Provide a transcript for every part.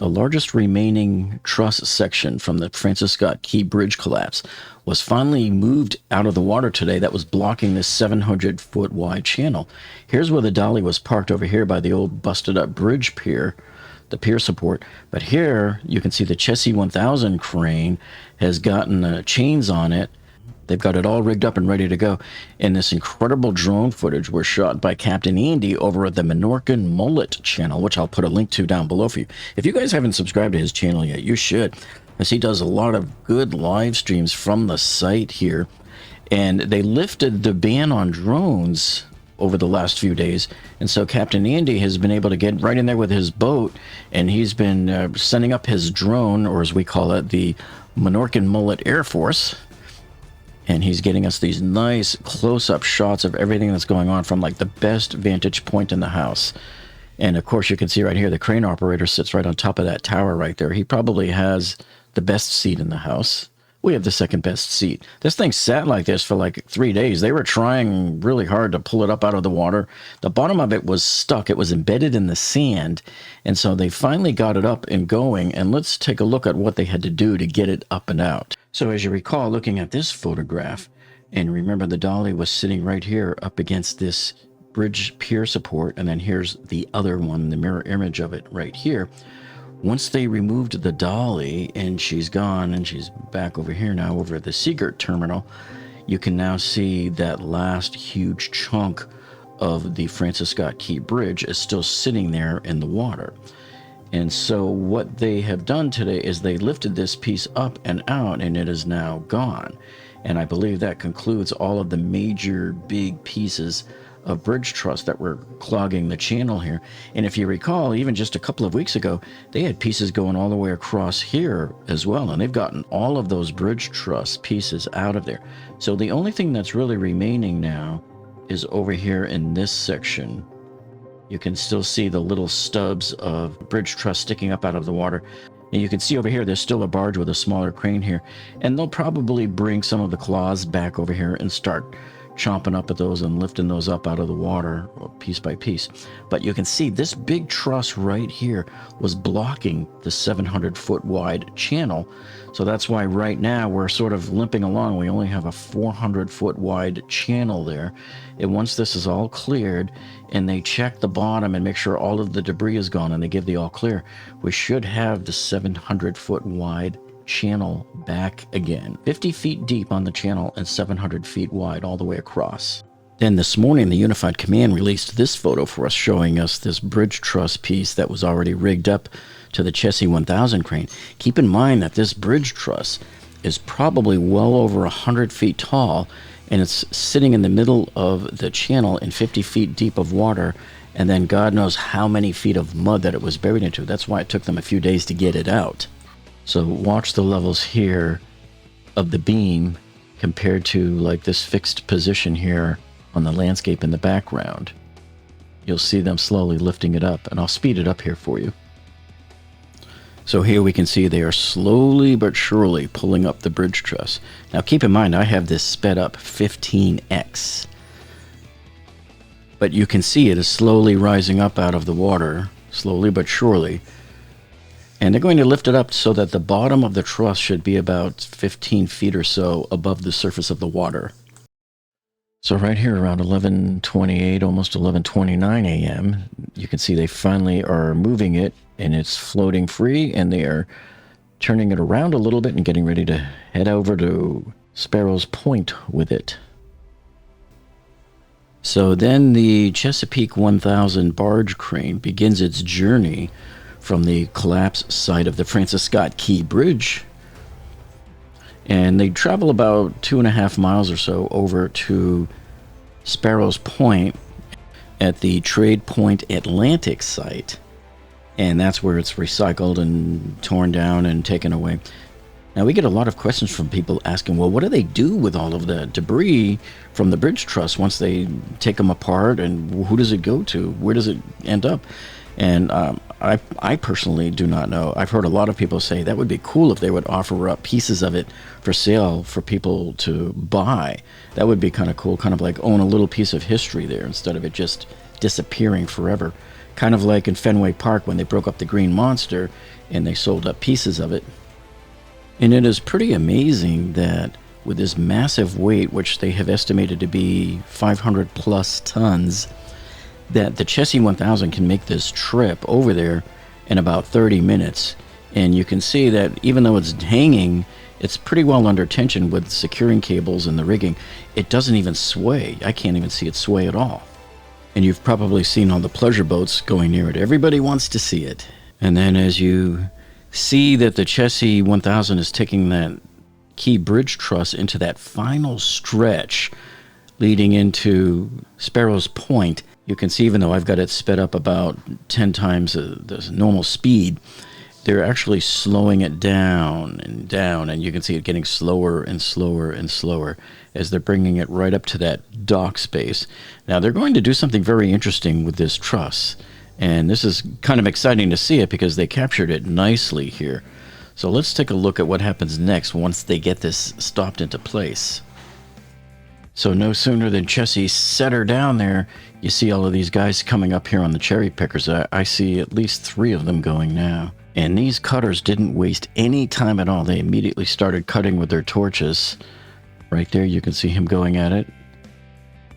The largest remaining truss section from the Francis Scott Key Bridge collapse was finally moved out of the water today. That was blocking this 700-foot wide channel. Here's where the Dali was parked over here by the old busted up bridge pier, the pier support. But here you can see the Chessie 1000 crane has gotten chains on it. They've got it all rigged up and ready to go. And this incredible drone footage was shot by Captain Andy over at the Menorcan Mullet channel, which I'll put a link to down below for you. If you guys haven't subscribed to his channel yet, you should, as he does a lot of good live streams from the site here. And they lifted the ban on drones over the last few days, and so Captain Andy has been able to get right in there with his boat, and he's been sending up his drone, or as we call it, the Menorcan Mullet Air Force. And he's getting us these nice close-up shots of everything that's going on from like the best vantage point in the house. And of course you can see right here the crane operator sits right on top of that tower right there. He probably has the best seat in the house. We have the second best seat. This thing sat like this for like 3 days. They were trying really hard to pull it up out of the water. The bottom of it was stuck. It was embedded in the sand. And so they finally got it up and going. And let's take a look at what they had to do to get it up and out. So as you recall, looking at this photograph, and remember the Dali was sitting right here up against this bridge pier support. And then here's the other one, the mirror image of it right here. Once they removed the Dali and she's gone and she's back over here now over at the Seagirt terminal, you can now see that last huge chunk of the Francis Scott Key Bridge is still sitting there in the water. And so what they have done today is they lifted this piece up and out, and it is now gone. And I believe that concludes all of the major big pieces of bridge truss that were clogging the channel here. And if you recall, even just a couple of weeks ago, they had pieces going all the way across here as well, and they've gotten all of those bridge truss pieces out of there. So the only thing that's really remaining now is over here in this section. You can still see the little stubs of bridge truss sticking up out of the water. And you can see over here, there's still a barge with a smaller crane here. And they'll probably bring some of the claws back over here and start chomping up at those and lifting those up out of the water piece by piece. But you can see this big truss right here was blocking the 700-foot wide channel. So that's why right now we're sort of limping along. We only have a 400-foot wide channel there. And once this is all cleared and they check the bottom and make sure all of the debris is gone and they give the all clear, we should have the 700-foot wide channel back again. 50 feet deep on the channel and 700 feet wide all the way across. Then this morning, the Unified Command released this photo for us, showing us this bridge truss piece that was already rigged up to the Chessie 1000 crane. Keep in mind that this bridge truss is probably well over 100 feet tall, and it's sitting in the middle of the channel in 50 feet deep of water, and then God knows how many feet of mud that it was buried into. That's why it took them a few days to get it out. So watch the levels here of the beam compared to like this fixed position here on the landscape in the background. You'll see them slowly lifting it up, and I'll speed it up here for you. So here we can see they are slowly but surely pulling up the bridge truss. Now keep in mind, I have this sped up 15x. But you can see it is slowly rising up out of the water, slowly but surely. And they're going to lift it up so that the bottom of the truss should be about 15 feet or so above the surface of the water. So right here around 11:28, almost 11:29 a.m., you can see they finally are moving it, and it's floating free, and they are turning it around a little bit and getting ready to head over to Sparrow Point with it. So then the Chesapeake 1000 barge crane begins its journey from the collapse site of the Francis Scott Key Bridge, and they travel about 2.5 miles or so over to Sparrow Point at the Trade Point Atlantic site, and that's where it's recycled and torn down and taken away. Now we get a lot of questions from people asking, well, what do they do with all of the debris from the bridge truss once they take them apart, and who does it go to? Where does it end up? And I personally do not know. I've heard a lot of people say that would be cool if they would offer up pieces of it for sale for people to buy. That would be kind of cool, kind of like own a little piece of history there instead of it just disappearing forever. kind of like in Fenway Park when they broke up the Green Monster and they sold up pieces of it. And it is pretty amazing that with this massive weight, which they have estimated to be 500 plus tons, that the Chessie 1000 can make this trip over there in about 30 minutes. And you can see that even though it's hanging, it's pretty well under tension with securing cables and the rigging. It doesn't even sway. I can't even see it sway at all. And you've probably seen all the pleasure boats going near it. Everybody wants to see it. And then as you see that the Chessie 1000 is taking that key bridge truss into that final stretch leading into Sparrow Point, you can see even though I've got it sped up about 10 times the normal speed, they're actually slowing it down, and you can see it getting slower and slower and slower as they're bringing it right up to that dock space. Now, they're going to do something very interesting with this truss, and this is kind of exciting to see it because they captured it nicely here. So let's take a look at what happens next once they get this stopped into place. So no sooner than Chessie set her down there, you see all of these guys coming up here on the cherry pickers. I see at least 3 of them going now. And these cutters didn't waste any time at all. They immediately started cutting with their torches. Right there, you can see him going at it.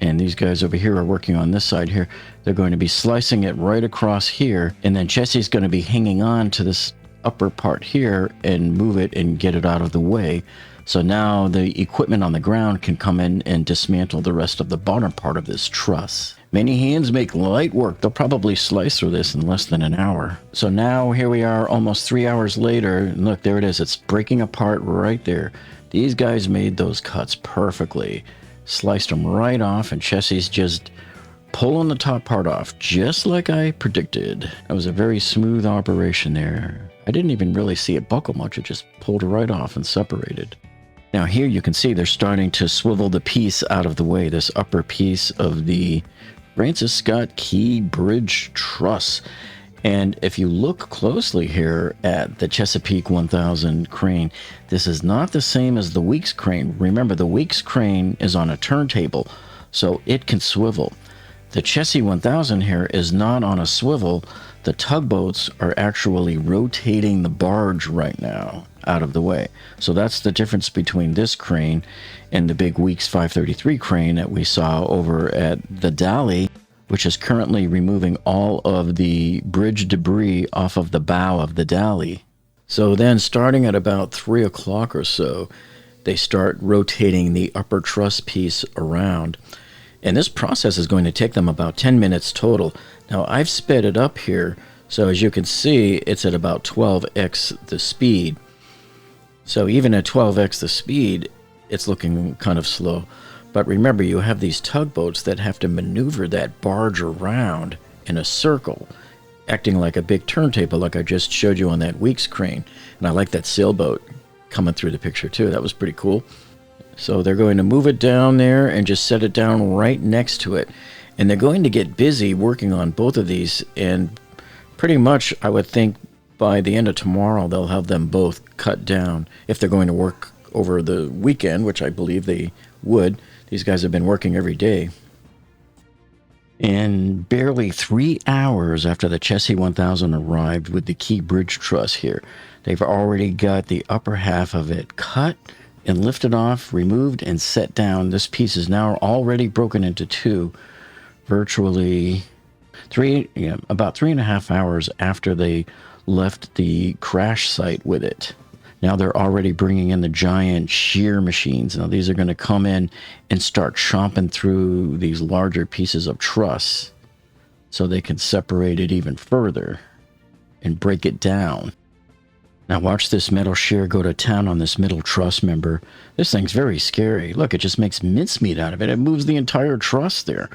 And these guys over here are working on this side here. They're going to be slicing it right across here. And then Chessie's going to be hanging on to this upper part here and move it and get it out of the way. So now the equipment on the ground can come in and dismantle the rest of the bottom part of this truss. Many hands make light work. They'll probably slice through this in less than an hour. So now here we are almost 3 hours later. And look, there it is. It's breaking apart right there. These guys made those cuts perfectly. Sliced them right off, and Chessie's just pulling the top part off, just like I predicted. That was a very smooth operation there. I didn't even really see it buckle much. It just pulled right off and separated. Now here you can see they're starting to swivel the piece out of the way, this upper piece of the Francis Scott Key Bridge Truss. And if you look closely here at the Chesapeake 1000 crane, this is not the same as the Weeks crane. Remember, the Weeks crane is on a turntable, so it can swivel. The Chessie 1000 here is not on a swivel. The tugboats are actually rotating the barge right now out of the way. So that's the difference between this crane and the big Weeks 533 crane that we saw over at the Dali, which is currently removing all of the bridge debris off of the bow of the Dali. So then starting at about 3 o'clock or so, they start rotating the upper truss piece around. And this process is going to take them about 10 minutes total. Now I've sped it up here, so as you can see, it's at about 12x the speed. So even at 12x the speed, it's looking kind of slow. But remember, you have these tugboats that have to maneuver that barge around in a circle, acting like a big turntable like I just showed you on that Weeks crane. And I like that sailboat coming through the picture too. That was pretty cool. So they're going to move it down there and just set it down right next to it. And they're going to get busy working on both of these. And pretty much, I would think by the end of tomorrow, they'll have them both cut down if they're going to work over the weekend, which I believe they would. These guys have been working every day. And barely 3 hours after the Chessie 1000 arrived with the key bridge truss here, they've already got the upper half of it cut and lifted off, removed, and set down. This piece is now already broken into 2, virtually about 3.5 hours after they left the crash site with it. Now they're already bringing in the giant shear machines. Now these are going to come in and start chomping through these larger pieces of truss so they can separate it even further and break it down. Now watch this metal shear go to town on this middle truss member. This thing's very scary. Look, it just makes mincemeat out of it. It moves the entire truss there.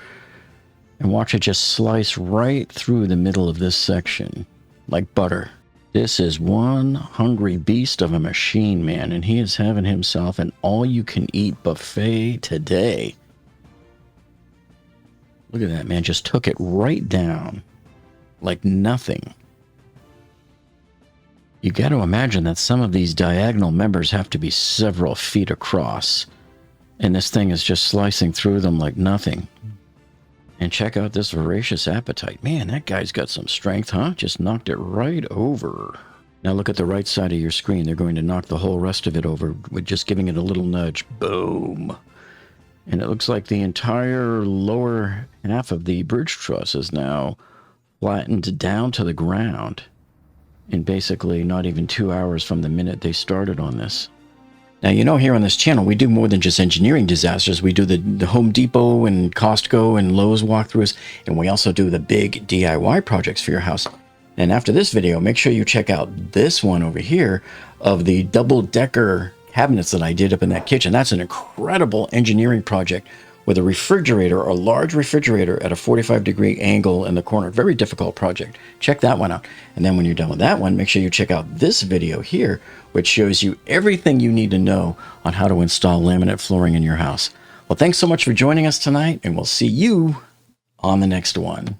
And watch it just slice right through the middle of this section like butter. This is one hungry beast of a machine, man, and he is having himself an all-you-can-eat buffet today. Look at that, man. Just took it right down like nothing. You got to imagine that some of these diagonal members have to be several feet across, and this thing is just slicing through them like nothing. And check out this voracious appetite. Man, that guy's got some strength, huh? Just knocked it right over. Now look at the right side of your screen. They're going to knock the whole rest of it over with just giving it a little nudge. Boom. And it looks like the entire lower half of the bridge truss is now flattened down to the ground in basically not even 2 hours from the minute they started on this. Now, you know, here on this channel, we do more than just engineering disasters. We do the Home Depot and Costco and Lowe's walkthroughs, and we also do the big DIY projects for your house. And after this video, make sure you check out this one over here of the double-decker cabinets that I did up in that kitchen. That's an incredible engineering project with a refrigerator, a large refrigerator at a 45-degree angle in the corner. Very difficult project. Check that one out. And then when you're done with that one, make sure you check out this video here, which shows you everything you need to know on how to install laminate flooring in your house. Well, thanks so much for joining us tonight, and we'll see you on the next one.